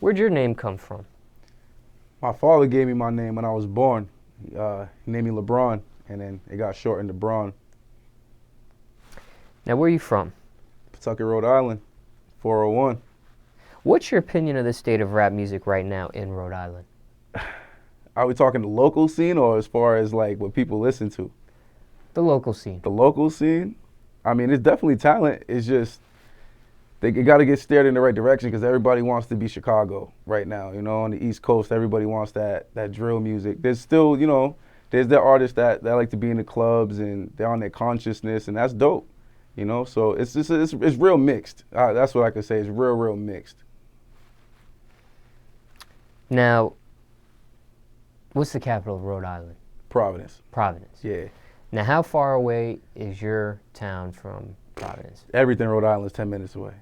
Where'd your name come from? My father gave me my name when I was born. He named me LeBron, and then it got shortened to Bron. Now, where are you from? Pawtucket, Rhode Island, 401. What's your opinion of the state of rap music right now in Rhode Island? Are we talking the local scene or as far as like what people listen to? The local scene. The local scene? I mean, it's definitely talent. It's just they got to get steered in the right direction because everybody wants to be Chicago right now. You know, on the East Coast, everybody wants that drill music. There's still, you know, there's the artists that like to be in the clubs and they're on their consciousness, and that's dope. You know, so it's just it's real mixed. That's what I could say. It's real mixed. Now, what's the capital of Rhode Island? Providence. Providence. Yeah. Now, how far away is your town from Providence? Everything in Rhode Island is 10 minutes away.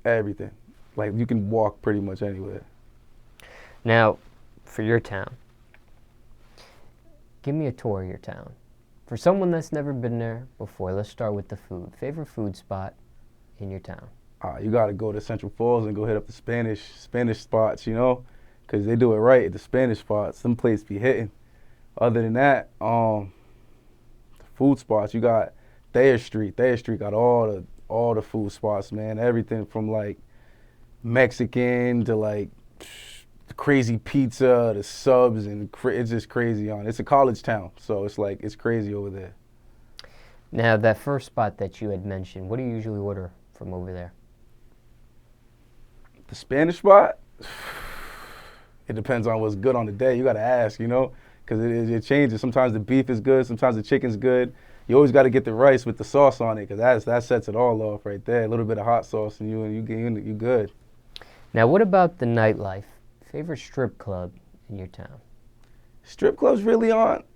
Everything. Like, you can walk pretty much anywhere. Now, for your town, give me a tour of your town. For someone that's never been there before, let's start with the food. Favorite food spot in your town? You got to go to Central Falls and go hit up the Spanish spots, you know, because they do it right at the Spanish spots. Some places be hitting. Other than that, the food spots, you got Thayer Street. Thayer Street got all the food spots, man. Everything from like Mexican to like crazy pizza, the subs, and it's just crazy on. It's a college town, so it's like it's crazy over there. Now, that first spot that you had mentioned, what do you usually order from over there? The Spanish spot, it depends on what's good on the day. You gotta ask, you know, because it changes. Sometimes the beef is good, sometimes the chicken's good. You always got to get the rice with the sauce on it, because that sets it all off right there. A little bit of hot sauce, and you good. Now, what about the nightlife? Favorite strip club in your town? Strip clubs really aren't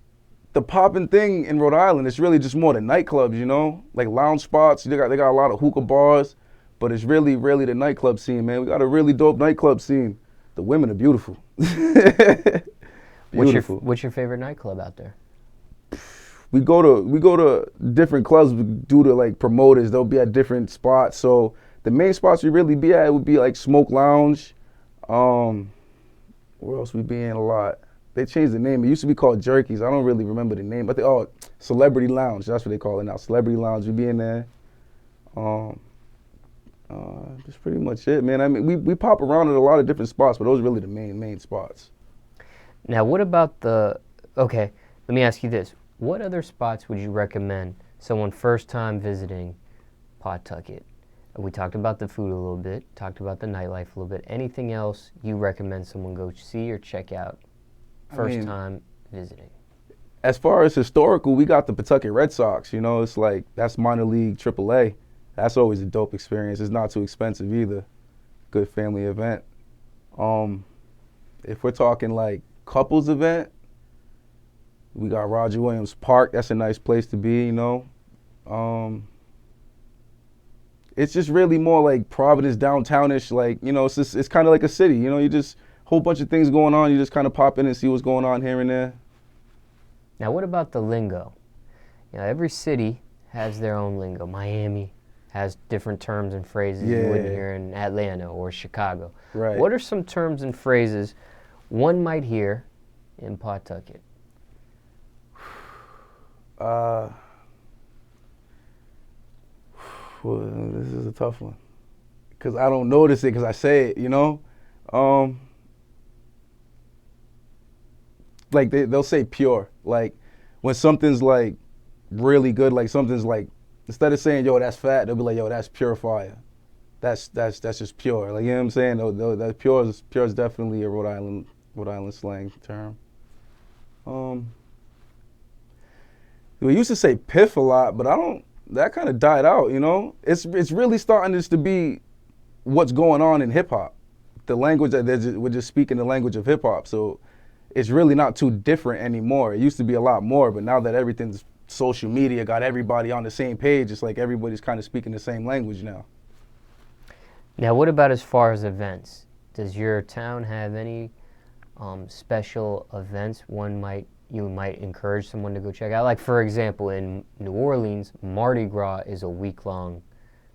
the popping thing in Rhode Island. It's really just more the nightclubs, you know, like lounge spots. They got a lot of hookah bars, but it's really the nightclub scene, man. We got a really dope nightclub scene. The women are beautiful. Beautiful. What's your favorite nightclub out there? We go to different clubs due to like promoters. They'll be at different spots. So the main spots we really be at would be like Smoke Lounge. Where else we be in a lot? They changed the name. It used to be called Jerky's. I don't really remember the name, but Celebrity Lounge. That's what they call it now. Celebrity Lounge. We be in there. That's pretty much it, man. I mean, we pop around at a lot of different spots, but those are really the main spots. Now, what about okay, let me ask you this. What other spots would you recommend someone first time visiting Pawtucket? We talked about the food a little bit, talked about the nightlife a little bit. Anything else you recommend someone go see or check out first time visiting? As far as historical, we got the Pawtucket Red Sox. You know, it's like that's minor league AAA. That's always a dope experience. It's not too expensive either. Good family event. If we're talking like couples event, we got Roger Williams Park. That's a nice place to be, you know. It's just really more like Providence downtownish, like, you know, it's kind of like a city, you know. You just whole bunch of things going on. You just kind of pop in and see what's going on here and there. Now, what about the lingo? You know, every city has their own lingo. Miami has different terms and phrases you wouldn't hear in Atlanta or Chicago. Right. What are some terms and phrases one might hear in Pawtucket? Well, this is a tough one, because I don't notice it because I say it, you know. Like they'll say pure, like when something's like really good, like something's like, instead of saying yo that's fat, they'll be like yo that's pure fire. That's just pure. Like, you know what I'm saying? That pure is definitely a Rhode Island slang term. We used to say piff a lot, but that kind of died out, you know? It's really starting just to be what's going on in hip hop. The language that we're just speaking the language of hip hop. So it's really not too different anymore. It used to be a lot more, but now that everything's social media, got everybody on the same page, it's like everybody's kind of speaking the same language now. Now, what about as far as events? Does your town have any special events you might encourage someone to go check out? Like, for example, in New Orleans, Mardi Gras is a week-long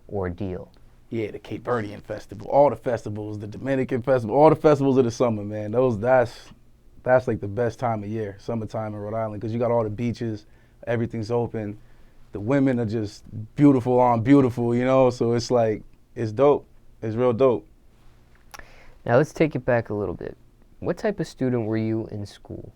ordeal. Yeah, the Cape Verdean festival, all the festivals, the Dominican festival, all the festivals of the summer, man. That's like the best time of year, summertime in Rhode Island, because you got all the beaches, everything's open. The women are just beautiful on beautiful, you know. So it's like it's dope. It's real dope. Now let's take it back a little bit. What type of student were you in school?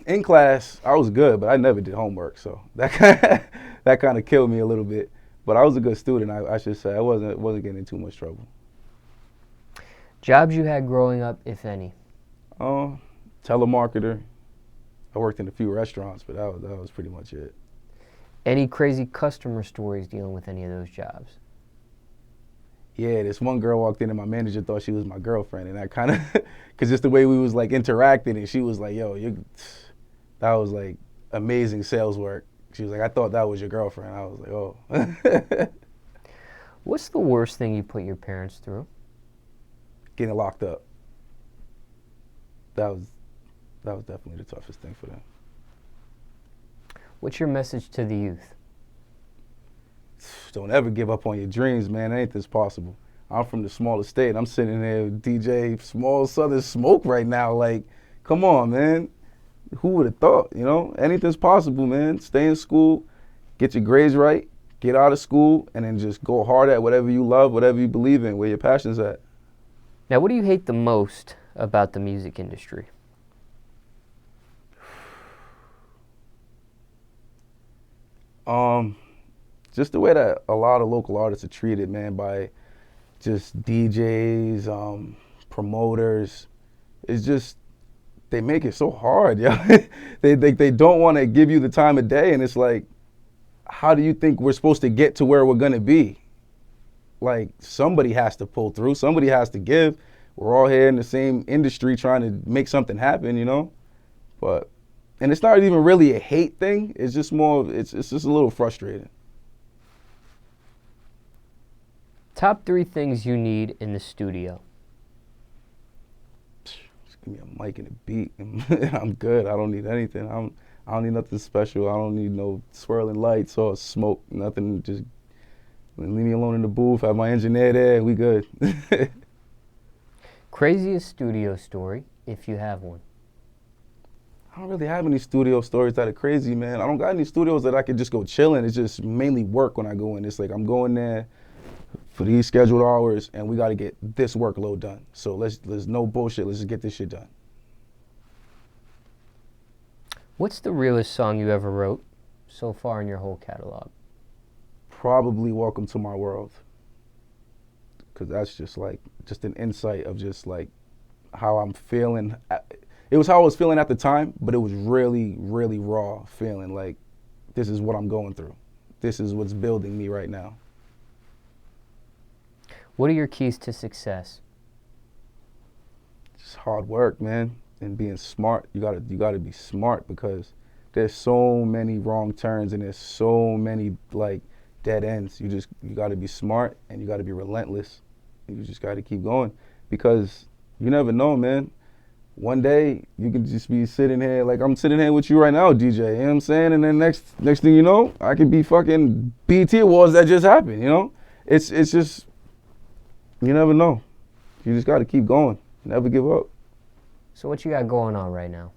In class, I was good, but I never did homework, so that that kind of killed me a little bit. But I was a good student, I should say. I wasn't getting in too much trouble. Jobs you had growing up, if any? Telemarketer. I worked in a few restaurants, but that was pretty much it. Any crazy customer stories dealing with any of those jobs? Yeah, this one girl walked in and my manager thought she was my girlfriend, and I kind of, because just the way we was like interacting, and she was like, yo, that was like amazing sales work. She was like, I thought that was your girlfriend. I was like, oh. What's the worst thing you put your parents through? Getting locked up. That was definitely the toughest thing for them. What's your message to the youth? Don't ever give up on your dreams, man. Anything's possible. I'm from the smallest state. I'm sitting there with DJ Smallz Southern Smoke right now. Like, come on, man. Who would have thought, you know? Anything's possible, man. Stay in school, get your grades right, get out of school, and then just go hard at whatever you love, whatever you believe in, where your passion's at. Now, what do you hate the most about the music industry? Just the way that a lot of local artists are treated, man, by just DJs, promoters. It's just, they make it so hard, yeah. They don't want to give you the time of day, and it's like, how do you think we're supposed to get to where we're gonna be? Like, somebody has to pull through, somebody has to give. We're all here in the same industry trying to make something happen, you know? And it's not even really a hate thing, it's just more, it's just a little frustrating. Top 3 things you need in the studio. Just give me a mic and a beat, and I'm good. I don't need anything. I don't need nothing special. I don't need no swirling lights or smoke, nothing. Just leave me alone in the booth, have my engineer there, and we good. Craziest studio story, if you have one. I don't really have any studio stories that are crazy, man. I don't got any studios that I could just go chilling. It's just mainly work when I go in. It's like I'm going there for these scheduled hours, and we got to get this workload done. So there's no bullshit. Let's just get this shit done. What's the realest song you ever wrote so far in your whole catalog? Probably Welcome to My World. Because that's just an insight of just like how I'm feeling. It was how I was feeling at the time, but it was really, really raw feeling like this is what I'm going through. This is what's building me right now. What are your keys to success? Just hard work, man, and being smart. You gotta be smart, because there's so many wrong turns and there's so many like dead ends. You gotta be smart, and you gotta be relentless. You just gotta keep going, because you never know, man. One day you can just be sitting here like I'm sitting here with you right now, DJ. You know what I'm saying? And then next thing you know, I could be fucking BT Awards that just happened. You know, it's just, you never know. You just got to keep going. Never give up. So what you got going on right now?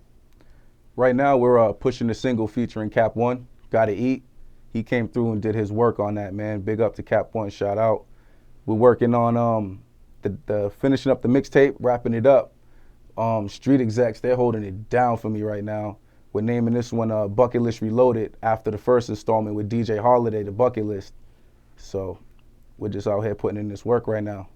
Right now we're pushing a single featuring Cap One, Gotta Eat. He came through and did his work on that, man. Big up to Cap One, shout out. We're working on the finishing up the mixtape, wrapping it up. Street Execs, they're holding it down for me right now. We're naming this one Bucket List Reloaded after the first installment with DJ Holiday, the Bucket List. So we're just out here putting in this work right now.